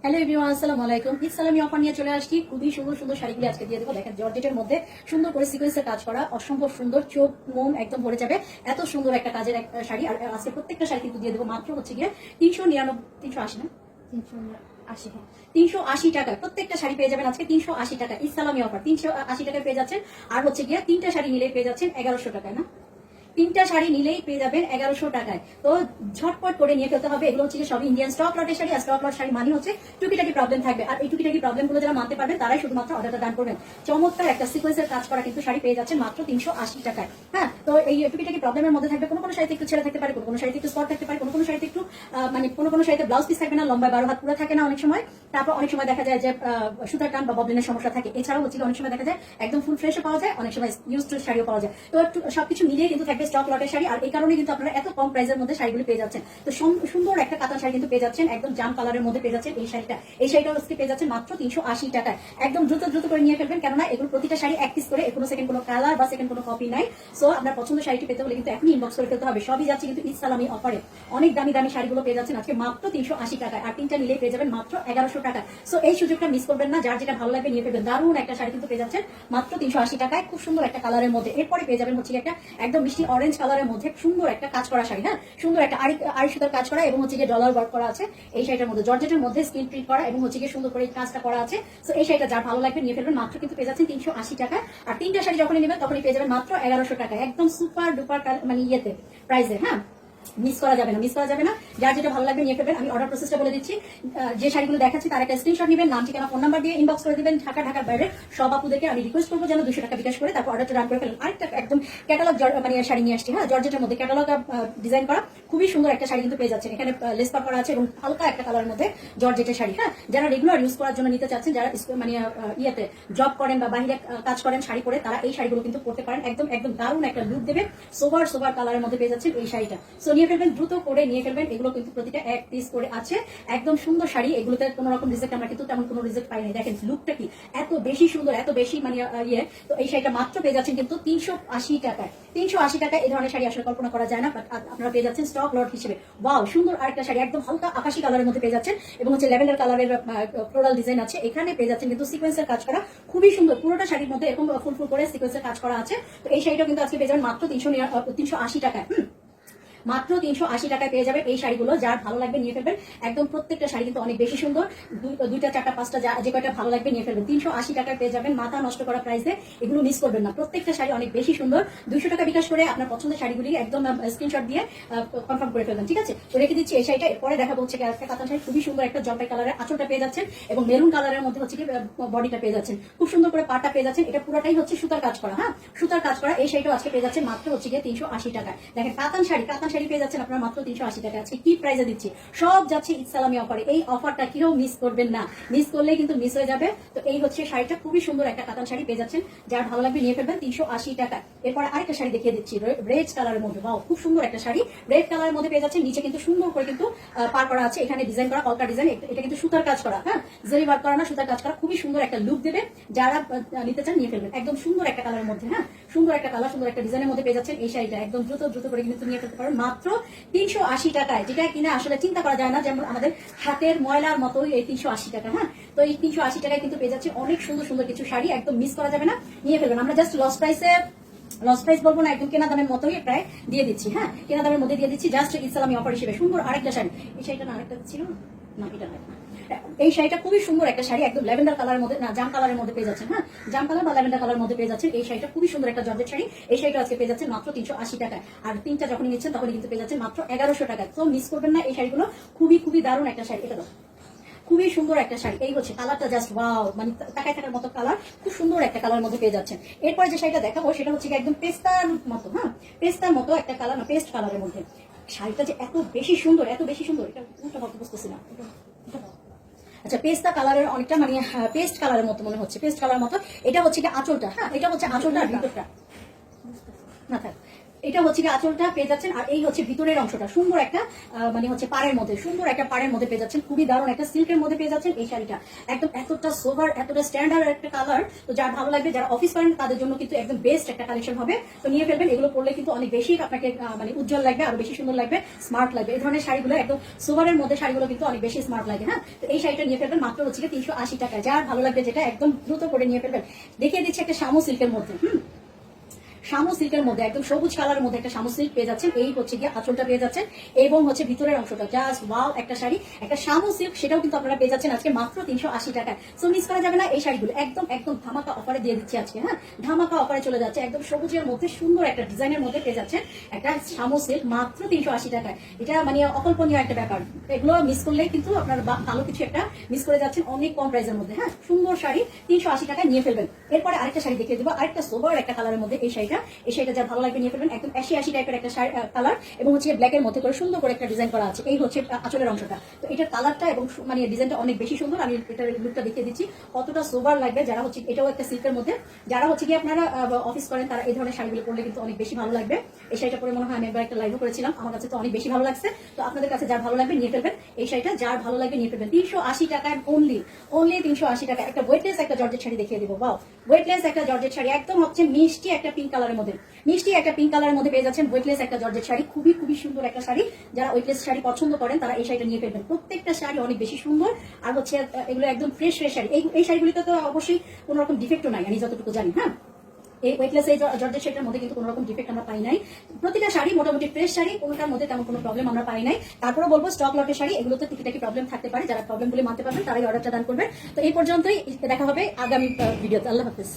Hello everyone, আসসালামু আলাইকুম। ইসলামী offer নিয়ে চলে আসছি। খুবই সুন্দর সুন্দর শাড়িগুলি আজকে দিয়ে দেবো। দেখেন, জর্জেটের মধ্যে সুন্দর করে সিকোয়েন্সের কাজ করা, অসম্ভব সুন্দর, চোখ মন একদম ভরে যাবে এত সুন্দর একটা কাজের একটা শাড়ি। আর আজকে প্রত্যেকটা শাড়ি কিন্তু দিয়ে দেবো মাত্র হচ্ছে গিয়ে 380 না 380 টাকা। প্রত্যেকটা শাড়ি পেয়ে যাবেন আজকে 380 টাকা। ইসলামী অফার 380 টাকায় পেয়ে যাচ্ছেন। আর হচ্ছে গিয়ে তিনটা শাড়ি নিলে পেয়ে যাচ্ছেন 1100 টাকায়। না, তিনটা শাড়ি নিলেই পেয়ে যাবেন 1100 টাকায়। তো ঝটপট করে নিয়ে ফেলতে হবে। এগুলো হচ্ছে সব ইন্ডিয়ান স্টক লটের শাড়ি। আর স্টক লট শাড়ি মানে হচ্ছে টুকিটাকি প্রবলেম থাকবে। আর এই টুকিটাকি প্রবলেম গুলো যারা মানতে পারবেন তারাই শুধুমাত্র অর্ডারটা দান করবেন। চমৎকার একটা সিকোয়েন্সের কাজ করা কিন্তু শাড়ি পেয়ে যাচ্ছেন মাত্র 380 টাকায়। হ্যাঁ, তো এই টুকিটাকি প্রবলেমের মধ্যে থাকবে। কোনো শাড়িতে একটু ছেড়ে থাকতে পারে, কোনো শাড়িতে একটু স্পট থাকতে পারে, কোনো শাড়িতে একটু মানে কোনো শাড়িতে ব্লাউজ পিস থাকবে না, লম্বা 12 হাত পুরো থাকে না অনেক সময়। তারপর অনেক সময় দেখা যায় যে সুতার টান বা ববলিনের সমস্যা থাকে। এছাড়াও হচ্ছে অনেক সময় দেখা যায় একদম ফুল ফ্রেশও পাওয়া যায়, অনেক সময় ইউজ টু শাড়িও পাওয়া যায়। তো সবকিছু মিলিয়ে কিন্তু থাকবে স্টক লটের শাড়ি। আর এই কারণে কিন্তু আপনারা এত কম প্রাইসের মধ্যে শাড়িগুলি পেয়ে যাচ্ছেন। তো সুন্দর একটা কাতান শাড়ি কিন্তু পেয়ে যাচ্ছেন, একদম জাম কালারের মধ্যে পেয়ে যাচ্ছেন। এই শাড়িটা আজকে পেয়ে যাচ্ছেন মাত্র 380 টাকায়। একদম দ্রুত করে নিয়ে ফেলবেন, কেননা এগুলো প্রতিটা শাড়ি এক পিস করে, কোনো সেকেন্ড কোনো কালার বা সেকেন্ড কোনো কপি নাই। সো আপনার পছন্দের শাড়িটি পেতে হলে কিন্তু এখনই ইনবক্স করে ফেলতে হবে। সবই যাচ্ছে কিন্তু ইসলামী অফারে। অনেক দামি দামি শাড়িগুলো পেয়ে যাচ্ছেন আজকে মাত্র 380 টাকায়। আর তিনটা নিলেই পেয়ে যাবেন মাত্র 1100 টাকা। সো এই সুযোগটা মিস করবেন না। যার যেটা ভালো লাগবে নিয়ে ফেলবেন। দারুণ একটা শাড়ি কিন্তু পেয়ে যাচ্ছেন মাত্র 380 টাকায়, খুব সুন্দর একটা কালারের মধ্যে। এরপরে পেয়ে যাবেন হচ্ছে একটা একদম মিষ্টি অরেঞ্জ কালারের মধ্যে সুন্দর একটা কাজ করা শাড়ি। হ্যাঁ, সুন্দর একটা আড়ি সুতার কাজ করা এবং হচ্ছে গিয়ে ডলার ওয়ার্ক করা আছে এই শাড়িটার মধ্যে। জর্জেটের মধ্যে স্ক্রিন প্রিন্ট করা এবং হচ্ছে গিয়ে সুন্দর করে কাজটা করা আছে। তো এই শাড়িটা যার ভালো লাগবে নিয়ে ফেলবেন। মাত্র কিন্তু পেয়ে যাচ্ছেন 380 টাকা। আর তিনটা শাড়ি যখনই নেবেন তখনই পেয়ে যাবেন মাত্র 1100 টাকা। একদম সুপার ডুপার মানে ইয়েতে প্রাইসে। হ্যাঁ, মিস করা যাবে না। যার যেটা ভালো লাগবে নিয়ে ফেলবেন। আমি অর্ডার প্রসেসটা বলে দিচ্ছি। যে শাড়িগুলো দেখাচ্ছি তার একটা স্ক্রিনশট নেবেন, নাম ঠিকানা ফোন নাম্বার দিয়ে ইনবক্স করে দিবেন। ঢাকার বাইরে সব আপুদেরকে আমি রিকোয়েস্ট করবো যেন 200 টাকা বিকাশ করে তারপর অর্ডারটা রান করে ফেলেন। আরেকটা একদম ক্যাটালগ মানে শাড়ি নিয়ে আসছি। হ্যাঁ, জর্জেটের মধ্যে ক্যাটালগ ডিজাইন করা খুবই সুন্দর একটা শাড়ি কিন্তু পেয়ে যাচ্ছেন। এখানে লেস পার করা আছে এবং হালকা একটা কালারের মধ্যে জর্জেটের শাড়ি। হ্যাঁ, যারা রেগুলার ইউজ করার জন্য নিতে চাচ্ছেন, যারা মানে ইয়েতে জব করেন বা বাইরে কাজ করেন শাড়ি পরে, তারা এই শাড়িগুলো কিন্তু পড়তে পারেন। একদম দারুণ একটা লুক দেবে। সোভার কালারের মধ্যে পেয়ে যাচ্ছেন এই শাড়িটা। সো নিয়ে ফেলবেন, দ্রুত করে নিয়ে ফেলবেন। এগুলো কিন্তু প্রতিটা এক পিস করে আছে। একদম সুন্দর শাড়ি। এগুলোতে কোনো রকম রিজেক্ট আমরা কিন্তু তেমন কোনো রিজেক্ট পাই নাই। দেখেন লুকটা কি এত বেশি সুন্দর, এত বেশি মানে তো এই শাড়িটা মাত্র পেয়ে যাচ্ছেন কিন্তু 380 টাকায়। 380 টাকায় এই ধরনের শাড়ি আসলে কল্পনা করা যায় না, বাট আপনারা পেয়ে যাচ্ছেন স্টক লট হিসেবে। ওয়াও, সুন্দর আরেকটা শাড়ি একদম হালকা আকাশি কালারের মধ্যে পেয়ে যাচ্ছেন এবং হচ্ছে ল্যাভেন্ডার কালারের ফ্লোরাল ডিজাইন আছে। এখানে পেয়ে যাচ্ছেন কিন্তু সিকোয়েন্সের কাজ করা খুবই সুন্দর। পুরোটা শাড়ির মধ্যে এরকম ফুল করে সিকোয়েন্সের কাজ করা আছে। তো এই শাড়িটা কিন্তু আজকে পেয়ে যাবেন মাত্র 380 টাকায়। মাত্র 380 টাকায় পেয়ে যাবেন এই শাড়িগুলো। যার ভালো লাগবে নিয়ে ফেলবেন। একদম প্রত্যেকটা শাড়ি কিন্তু অনেক বেশি সুন্দর। দুইটা চারটা পাঁচটা যে কয়টা ভালো লাগবে নিয়ে ফেলবেন। 380 টাকায় পেয়ে যাবেন মাথা নষ্ট করা প্রাইসে। এগুলো মিস করবেন না। প্রত্যেকটা শাড়ি অনেক বেশি সুন্দর। 200 টাকা বিকাশ করে আপনার পছন্দের শাড়িগুলি একদম স্ক্রিনশট দিয়ে কনফার্ম করে ফেলবেন। ঠিক আছে, তো রেখে দিচ্ছি এই শাড়িটা। এরপরে দেখাবো হচ্ছে একটা কাতান শাড়ি খুবই সুন্দর একটা জলপাই কালারের আঁচলটা পেয়ে যাচ্ছেন এবং মেরুন কালারের মধ্যে হচ্ছে কি বডিটা পেয়ে যাচ্ছেন। খুব সুন্দর করে পাটটা পেয়ে যাচ্ছেন। এটা পুরোটাই হচ্ছে সুতার কাজ করা। হ্যাঁ, সুতার কাজ করা এই শাড়িটা আজকে পেয়ে যাচ্ছেন মাত্র হচ্ছে গিয়ে 380 টাকা। দেখেন কাতান শাড়ি পেয়ে যাচ্ছেন আপনার মাত্র 380 টাকা। আজকে কি প্রাইসে দিচ্ছি, সব যাচ্ছে ইসলামী অফারে। এই অফারটা কেউ মিস করবেন না। মিস করলেই কিন্তু মিস হয়ে যাবে। তো এই হচ্ছে শাড়িটা, খুবই সুন্দর একটা কাতান শাড়ি পেয়ে যাচ্ছেন। যার ভালো লাগবে নিয়ে ফেলবেন 380 টাকা। এরপরে আরেকটা শাড়ি দেখিয়ে দিচ্ছি রেড কালারের মধ্যে। বাও, খুব সুন্দর একটা শাড়ি রেড কালারের মধ্যে পেয়ে যাচ্ছেন। নিচে কিন্তু সুন্দর করে কিন্তু পার করা আছে। এখানে ডিজাইন করা কলকা ডিজাইন। এটা কিন্তু সুতার কাজ করা। হ্যাঁ, জরি ওয়ার্ক করা না, সুতার কাজ করা। খুবই সুন্দর একটা লুক দেবে। যারা নিতে চান নিয়ে ফেলবেন। একদম সুন্দর একটা কালারের মধ্যে। হ্যাঁ, সুন্দর একটা কালার, সুন্দর একটা ডিজাইনের মধ্যে পেয়ে যাচ্ছেন এই শাড়িটা। একদম দ্রুত করে কিন্তু নিয়ে ফেলতে পারেন মাত্র 380 টাকায়। যেটা কিনা আসলে চিন্তা করা যায় না, যেমন আমাদের হাতের ময়লার মতোই এই 380 টাকা। হ্যাঁ, তো এই 380 টাকায় কিন্তু পেয়ে যাচ্ছে অনেক সুন্দর কিছু শাড়ি। একদম মিস করা যাবে না, নিয়ে ফেলবেন। আমরা জাস্ট লস প্রাইস বলবো না, একদম কেনা দামের মতোই প্রায় দিয়ে দিচ্ছি। হ্যাঁ, কেনা দামের মধ্যে দিয়ে দিচ্ছি জাস্ট ইসলামী অফার হিসেবে। সুন্দর আরেকটা শাড়ি। এই শাড়িটা না আরেকটা ছিল না, এটা না। এই শাড়িটা খুবই সুন্দর একটা শাড়ি। একদম ল্যাভেন্ডার কালারের মধ্যে, না জাম কালারের মধ্যে পেয়ে যাচ্ছেন। হ্যাঁ, জাম কালার বা ল্যাভেন্ডার কালারের মধ্যে পেয়ে যাচ্ছেন এই শাড়িটা। খুবই সুন্দর একটা জর্জেট শাড়ি। এই শাড়িটা আজকে পেয়ে যাচ্ছেন মাত্র 380 টাকায়। আর তিনটা যখন নিচ্ছেন তখন কিন্তু পেয়ে যাচ্ছেন মাত্র 1100 টাকায়। তো মিস করবেন না এই শাড়িগুলো। খুবই দারুণ একটা শাড়ি। এটা খুবই সুন্দর একটা শাড়ি। এই হচ্ছে কালারটা, জাস্ট ওয়াও, মানে তাকায় থাকার মতো কালার। খুব সুন্দর একটা কালার মধ্যে পেয়ে যাচ্ছেন। এরপরে যে শাড়িটা দেখাবো সেটা হচ্ছে একদম পেস্তার মতো। হ্যাঁ, পেস্তার মতো একটা কালার, না পেস্ট কালারের মধ্যে। শাড়িটা যে এত বেশি সুন্দর এটা ভাবতে বুঝতেছি না। আচ্ছা, পেস্তা কালারের অনেকটা মানে পেস্ট কালারের মতো মনে হচ্ছে, পেস্ট কালার মতো। এটা হচ্ছে কি আঁচলটা। হ্যাঁ, এটা হচ্ছে আঁচলটা, ভিতরটা না থাক। এটা হচ্ছে কি আঁচলটা পেয়ে যাচ্ছেন, আর এই হচ্ছে ভিতরের অংশটা সুন্দর একটা মানে হচ্ছে পাড়ের মধ্যে, সুন্দর একটা পাড়ের মধ্যে পেয়ে যাচ্ছেন, খুবই দারুণ একটা সিল্কের মধ্যে পেয়ে যাচ্ছেন এই শাড়িটা। একদম এতটা সোভার, এতটা স্ট্যান্ডার্ড একটা কালার, তো যার ভালো লাগবে, যারা অফিস করেন তাদের জন্য কিন্তু একদম বেস্ট একটা কালেকশন হবে। তো নিয়ে ফেলবেন, এগুলো পরলে কিন্তু অনেক বেশি আপনাকে মানে উজ্জ্বল লাগবে, আরো বেশি সুন্দর লাগবে, স্মার্ট লাগবে। এই ধরনের শাড়িগুলো একদম সোভারের মধ্যে শাড়িগুলো কিন্তু অনেক বেশি স্মার্ট লাগে। হ্যাঁ, তো এই শাড়িটা নিয়ে ফেলবেন মাত্র হচ্ছে 380 টাকায়। যার ভালো লাগবে যেটা একদম দ্রুত করে নিয়ে ফেলবেন। দেখিয়ে দিচ্ছি একটা শামু সিল্কের মধ্যে। শামু সিল্কের মধ্যে একদম সবুজ কালারের মধ্যে একটা শামু সিল্ক পেয়ে যাচ্ছেন। এই হচ্ছে গিয়ে আঁচলটা পেয়ে যাচ্ছেন এবং হচ্ছে ভিতরের অংশটা জাস্ট ওয়াও একটা শাড়ি, একটা শামু সিল্ক, সেটাও কিন্তু আপনারা পেয়ে যাচ্ছেন আজকে মাত্র 380 টাকায়। সো মিস করা যাবে না এই শাড়িগুলো, একদম একদম ধামাকা অফারে দিয়ে দিচ্ছি আজকে। হ্যাঁ, ধামাকা অফারে চলে যাচ্ছে, একদম সবুজের মধ্যে সুন্দর একটা ডিজাইনের মধ্যে পেয়ে যাচ্ছেন একটা শামু সিল্ক মাত্র 380 টাকায়। এটা মানে অকল্পনীয় একটা ব্যাপার, এগুলো মিস করলে কিন্তু আপনার ভালো কিছু একটা মিস করে যাচ্ছেন অনেক কম প্রাইসের মধ্যে। হ্যাঁ, সুন্দর শাড়ি 380 টাকায় নিয়ে ফেলবেন। এরপরে আরেকটা শাড়ি দেখিয়ে দেবো, আরেকটা সোবার একটা কালারের মধ্যে এই শাড়িটা যা ভালো লাগবে নিয়ে ফেলবেন। একদম 80 টাইপের একটা কালার এবং হচ্ছে ব্ল্যাক এর মধ্যে করে সুন্দর করে একটা ডিজাইন করা আছে। এই হচ্ছে আঁচলের অংশটা। তো এটার কালারটা এবং মানে ডিজাইনটা অনেক বেশি সুন্দর। আমি এটার লুকটা দেখিয়ে দিচ্ছি কতটা সোবার লাগবে। যারা হচ্ছে এটাও একটা সিল্কের মধ্যে, যারা হচ্ছে কি আপনারা অফিস করেন তারা এই ধরনের শাড়িগুলো পরলে কিন্তু অনেক বেশি ভালো লাগবে। এই শাড়িটা পরে মনে হয় আমি একবার একটা লাইভও করেছিলাম, আমার কাছে তো অনেক বেশি ভালো লাগছে। তো আপনাদের কাছে যার ভালো লাগবে নিয়ে ফেলবেন এই শাড়িটা, যার ভালো লাগবে নিয়ে ফেলবেন। 380 টাকায় অনলি 380 টাকা একটা ওয়েটলেস একটা জর্জেট শাড়ি দেখিয়ে দিব। বাও, ওয়েটলেস একটা জর্জেট শাড়ি, একদম হচ্ছে মিষ্টি একটা পিঙ্ক কালারের মধ্যে, মিষ্টি একটা পিঙ্ক কালারের মধ্যে পেয়ে যাচ্ছেন ওয়েটলেস একটা জর্জেট শাড়ি। খুবই খুবই সুন্দর একটা শাড়ি, যারা ওয়েটলেস শাড়ি পছন্দ করেন তারা এই শাড়িটা নিয়ে ফেলবেন। প্রত্যেকটা শাড়ি অনেক বেশি সুন্দর, আর হচ্ছে এগুলো একদম ফ্রেশ ফ্রেশ শাড়ি। এই শাড়িগুলিতে তো অবশ্যই কোনো রকম ডিফেক্টও নাই, আমি যতটুকু জানি। হ্যাঁ, এই ওয়েটলেস এই জর্জেট শাড়িটার মধ্যে কিন্তু কোনো রকম ডিফেক্ট আমরা পাই নাই। প্রতিটা শাড়ি মোটামুটি ফ্রেশ শাড়ি, কোনোটার মধ্যে তেমন কোনো প্রবলেম আমরা পাই নাই। তারপরে বলবো স্টক লটের শাড়ি, এগুলোতে টুকিটাকি প্রবলেম থাকতে পারে, যারা প্রবলেমগুলি মানতে পারবেন তারাই অর্ডারটা দান করবেন। তো এই পর্যন্তই, দেখা হবে আগামী ভিডিওতে। আল্লাহ হাফিজ।